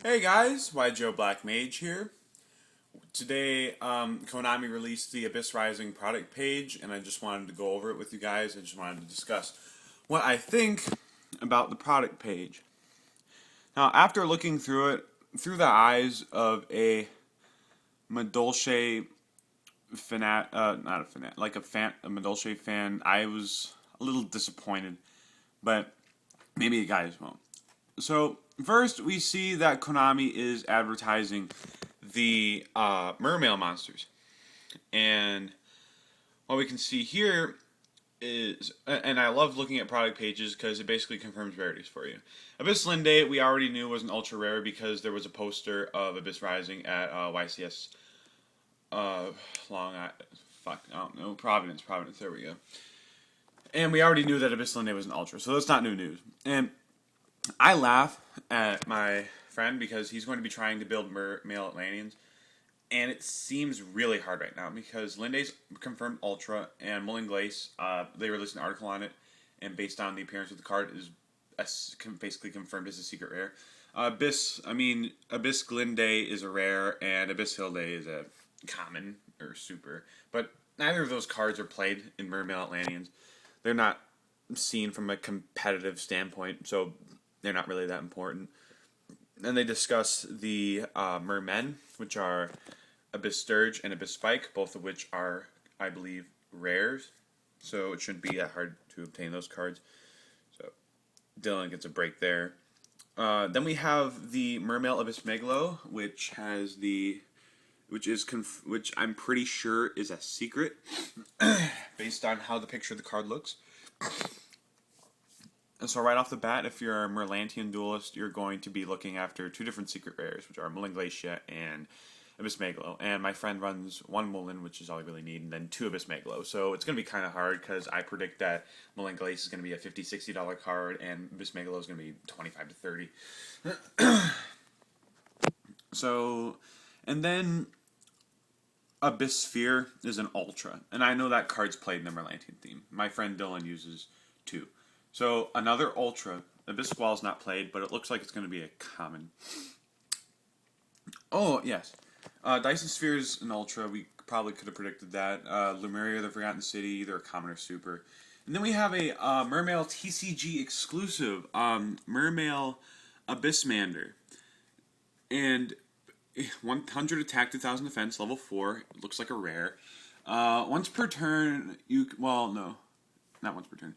Hey guys, Why Joe Black Mage here. Today, Konami released the Abyss Rising product page, and I just wanted to go over it with you guys. I just wanted to discuss what I think about the product page. Now, after looking through it through the eyes of a Madolche fanat, not a fanat, like a Madolche fan, I was a little disappointed, but maybe you guys won't. So first, we see that Konami is advertising the Mermail monsters, and what we can see here is, and I love looking at product pages because it basically confirms rarities for you. Abyss Linde, we already knew was an ultra rare because there was a poster of Abyss Rising at YCS. Long, fuck, I don't know, Providence. There we go. And we already knew that Abyss Linde was an ultra, so that's not new news. And I laugh at my friend because he's going to be trying to build male Atlanteans, and it seems really hard right now because Linde's confirmed Ultra and Mullen Glace. They released an article on it, and based on the appearance of the card, is basically confirmed as a secret rare. Abyss Glinde is a rare, and Abyss Hilde is a common or super. But neither of those cards are played in Mermail Atlanteans. They're not seen from a competitive standpoint, so they're not really that important. And they discuss the Mermen, which are Abyss Sturge and Abyss Spike, both of which are, I believe, rares. So it shouldn't be that hard to obtain those cards. So Dylan gets a break there. Then we have the Mermail Abyss Megalo, which has which I'm pretty sure is a secret, based on how the picture of the card looks. And so right off the bat, if you're a Merlantian duelist, you're going to be looking after two different secret rares, which are Mullen Glacia and Abyss Megalo. And my friend runs one Mullen, which is all I really need, and then two Abyss Megalo. So it's going to be kind of hard because I predict that Mullen Glace is going to be a $50, $60 card, and Abyss Megalo is going to be 25 to 30. So, and then Abyss Sphere is an Ultra. And I know that card's played in the Merlantian theme. My friend Dylan uses two. So another Ultra. Abyss Squall is not played, but it looks like it's going to be a common. Oh, yes. Dyson Sphere is an Ultra. We probably could have predicted that. Lemuria, the Forgotten City, either a common or super. And then we have a Mermail TCG exclusive, Mermail Abyssmander. And 100 attack, 2000 defense, level 4. It looks like a rare. Once per turn, well, no. Not once per turn.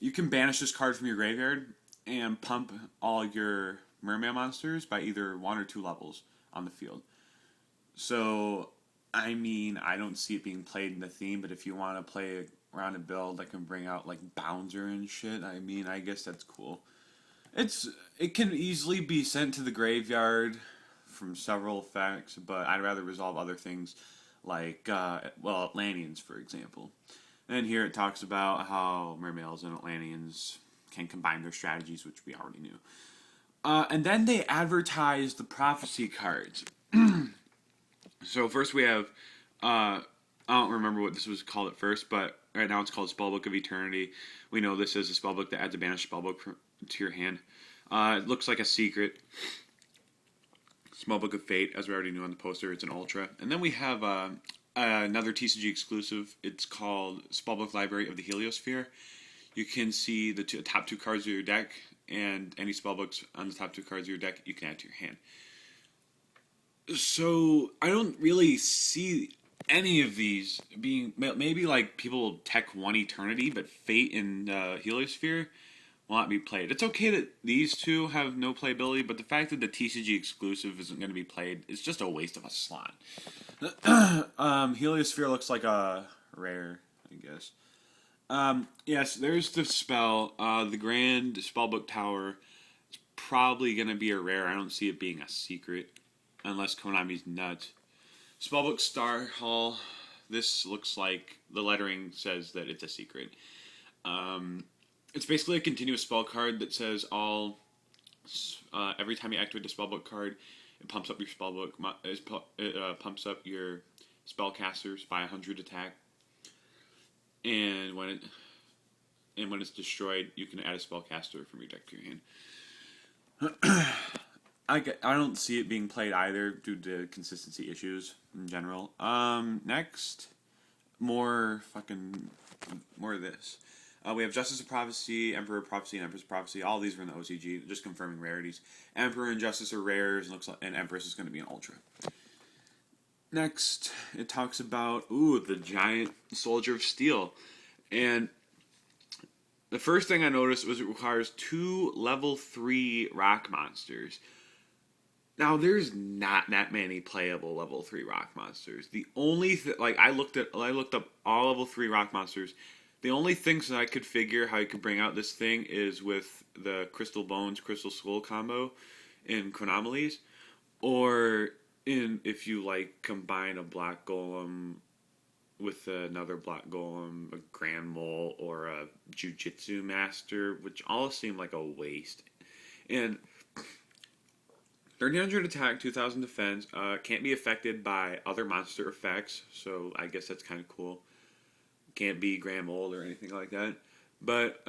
You can banish this card from your graveyard and pump all your Mermail monsters by either 1 or 2 levels on the field. So, I mean, I don't see it being played in the theme, but if you want to play around a build that can bring out, like, Bouncer and shit, I mean, I guess that's cool. It can easily be sent to the graveyard from several effects, but I'd rather resolve other things like, Atlanteans, for example. And here it talks about how Mermails and Atlanteans can combine their strategies, which we already knew. And then they advertise the prophecy cards. So first we have, I don't remember what this was called at first, but right now it's called Spellbook of Eternity. We know this is a spellbook that adds a banished spellbook to your hand. It looks like a secret. Spellbook of Fate, as we already knew on the poster, it's an Ultra. And then we have another TCG exclusive. It's called Spellbook Library of the Heliosphere. You can see the top 2 cards of your deck, and any spellbooks on the top 2 cards of your deck you can add to your hand. So I don't really see any of these being, maybe like people will tech one Eternity, but Fate and Heliosphere will not be played. It's okay that these two have no playability, but the fact that the TCG exclusive isn't going to be played is just a waste of a slot. Heliosphere looks like a rare, I guess. Yes, there's the spell. The Grand Spellbook Tower is probably going to be a rare. I don't see it being a secret, unless Konami's nuts. Spellbook Star Hall. This looks like the lettering says that it's a secret. It's basically a continuous spell card that says every time you activate a spellbook card, it pumps up your spellbook. It pumps up your spellcasters by 100 attack, and when it's destroyed, you can add a spellcaster from your deck to your hand. I don't see it being played either due to consistency issues in general. Next, more fucking more of this. We have Justice of Prophecy, Emperor of Prophecy, and Empress of Prophecy. All these were in the OCG, just confirming rarities. Emperor and Justice are rares, and looks like, and Empress is going to be an ultra. Next, it talks about the giant Soldier of Steel, and the first thing I noticed was it requires 2 level 3 rock monsters. Now, there's not that many playable level 3 rock monsters. The only I looked up all level 3 rock monsters. The only things that I could figure how you could bring out this thing is with the Crystal Bones, Crystal Skull combo in Chronomalies, or if you combine a Black Golem with another Black Golem, a Grand Mole, or a Jujitsu Master, which all seem like a waste. And 1300 attack, 2000 defense, can't be affected by other monster effects, so I guess that's kind of cool. Can't be Grand Mold or anything like that. But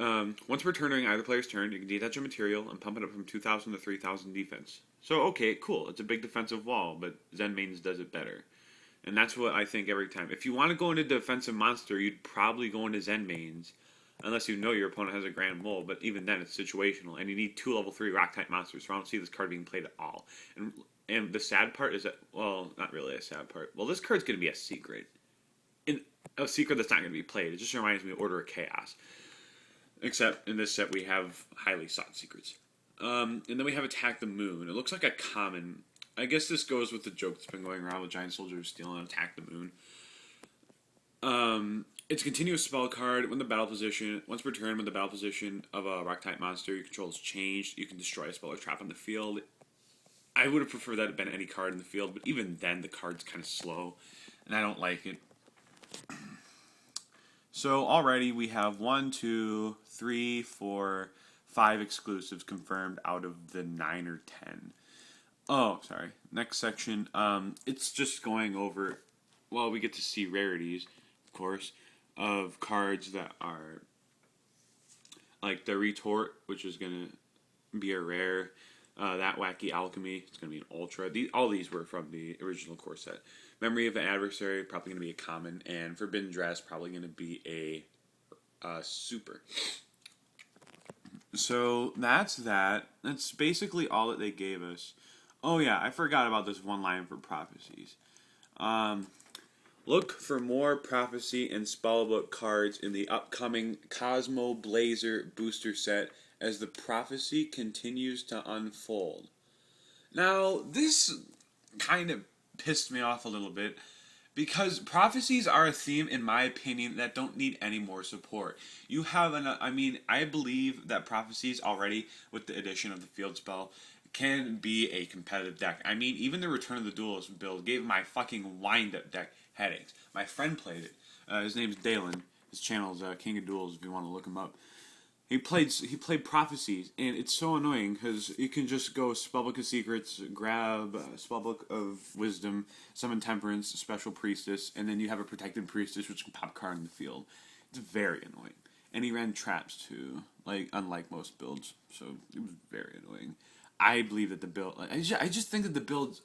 once per turn during either player's turn, you can detach a material and pump it up from 2,000 to 3,000 defense. So, okay, cool. It's a big defensive wall, but Zen Maidens does it better. And that's what I think every time. If you want to go into defensive monster, you'd probably go into Zen Maidens, unless you know your opponent has a Grand Mold, but even then it's situational. And you need 2 level 3 Rock-type monsters, so I don't see this card being played at all. And the sad part is that, well, not really a sad part. Well, this card's going to be a secret. A secret that's not going to be played. It just reminds me of Order of Chaos. Except in this set we have highly sought secrets. And then we have Attack the Moon. It looks like a common. I guess this goes with the joke that's been going around with Giant Soldier of Steel and Attack the Moon. It's a continuous spell card. When the battle position, once per turn, when the battle position of a rock-type monster you control is changed, you can destroy a spell or trap on the field. I would have preferred that to have been any card in the field, but even then the card's kind of slow, and I don't like it. So already we have 1, 2, 3, 4, 5 exclusives confirmed out of the 9 or 10. Oh, sorry. Next section. It's just going over. Well, we get to see rarities, of course, of cards that are like the Retort, which is gonna be a rare. That Wacky Alchemy, it's gonna be an ultra. All these were from the original core set. Memory of an Adversary, probably going to be a common, and Forbidden Dress, probably going to be a super. So that's that. That's basically all that they gave us. Oh yeah, I forgot about this one line for prophecies. Look for more prophecy and spellbook cards in the upcoming Cosmo Blazer booster set as the prophecy continues to unfold. Now, this kind of pissed me off a little bit because prophecies are a theme, in my opinion, that don't need any more support. You have I believe that prophecies already, with the addition of the field spell, can be a competitive deck. I mean, even the Return of the Duelist build gave my fucking wind-up deck headaches. My friend played it. His name's Dalen. His channel's King of Duels if you want to look him up. He played Prophecies, and it's so annoying because you can just go Spellbook of Secrets, grab Spellbook of Wisdom, summon Temperance, Special Priestess, and then you have a Protected Priestess which can pop card in the field. It's very annoying. And he ran traps too, unlike most builds, so it was very annoying. I believe that the build, I just think that the build,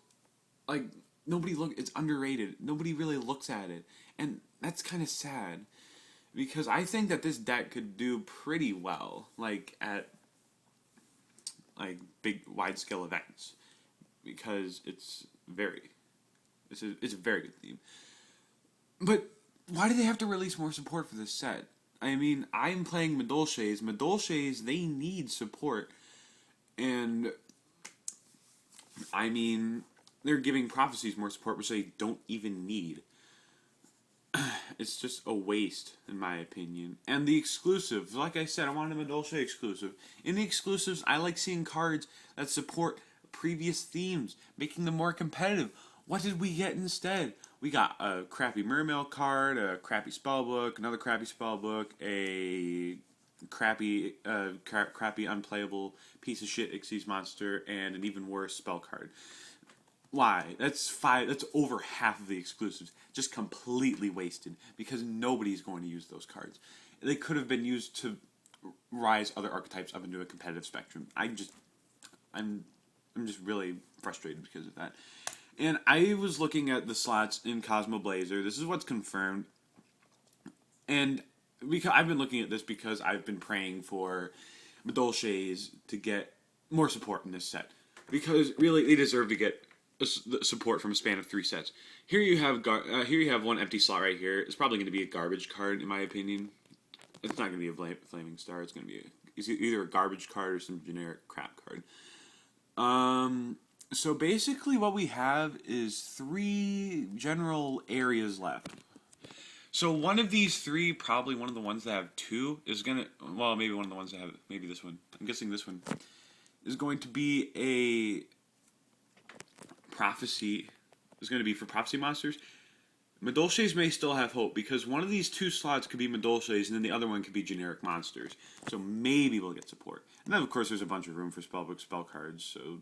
it's underrated. Nobody really looks at it, and that's kind of sad. Because I think that this deck could do pretty well, at big wide scale events, because it's a very good theme. But why do they have to release more support for this set? I mean, I'm playing Madolches. Madolches, they need support, and I mean, they're giving Prophecies more support, which they don't even need. It's just a waste, in my opinion. And the exclusives, like I said, I wanted a Madolche exclusive. In the exclusives, I like seeing cards that support previous themes, making them more competitive. What did we get instead? We got a crappy Mermail card, a crappy spellbook, another crappy spellbook, a crappy unplayable piece of shit Xyz monster, and an even worse spell card. Why? That's over half of the exclusives. Just completely wasted because nobody's going to use those cards. They could have been used to rise other archetypes up into a competitive spectrum. I'm I'm just really frustrated because of that. And I was looking at the slots in Cosmo Blazer. This is what's confirmed. And because I've been looking at this because I've been praying for Madolches to get more support in this set. Because really, they deserve to get support from a span of 3 sets. Here you have one empty slot right here. It's probably going to be a garbage card, in my opinion. It's not going to be a Flaming Star. It's going to be either a garbage card or some generic crap card. So basically what we have is 3 general areas left. So one of these 3, probably one of the ones that have 2, is going to... Well, maybe one of the ones that have... Maybe this one. I'm guessing this one is going to be a Prophecy. Is going to be for Prophecy monsters. Madolches may still have hope, because one of these 2 slots could be Madolches, and then the other one could be generic monsters. So maybe we'll get support. And then, of course, there's a bunch of room for spellbook spell cards, so,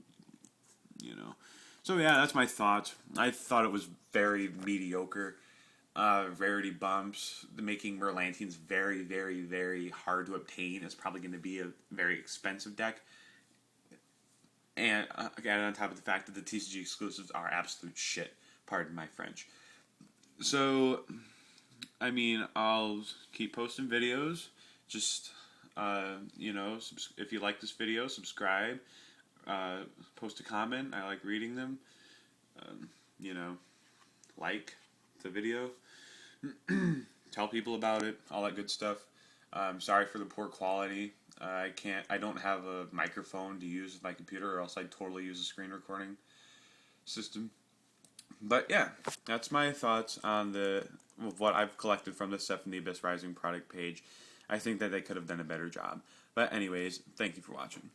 you know. So, yeah, that's my thought. I thought it was very mediocre. Rarity bumps, making Merlantians very, very, very hard to obtain. It's probably going to be a very expensive deck. And, again, on top of the fact that the TCG exclusives are absolute shit. Pardon my French. So, I mean, I'll keep posting videos. Just, you know, if you like this video, subscribe. Post a comment. I like reading them. You know, like the video. Tell people about it. All that good stuff. Sorry for the poor quality. I don't have a microphone to use with my computer, or else I'd totally use a screen recording system. But yeah, that's my thoughts on what I've collected from the Set from the Abyss Rising product page. I think that they could have done a better job. But anyways, thank you for watching.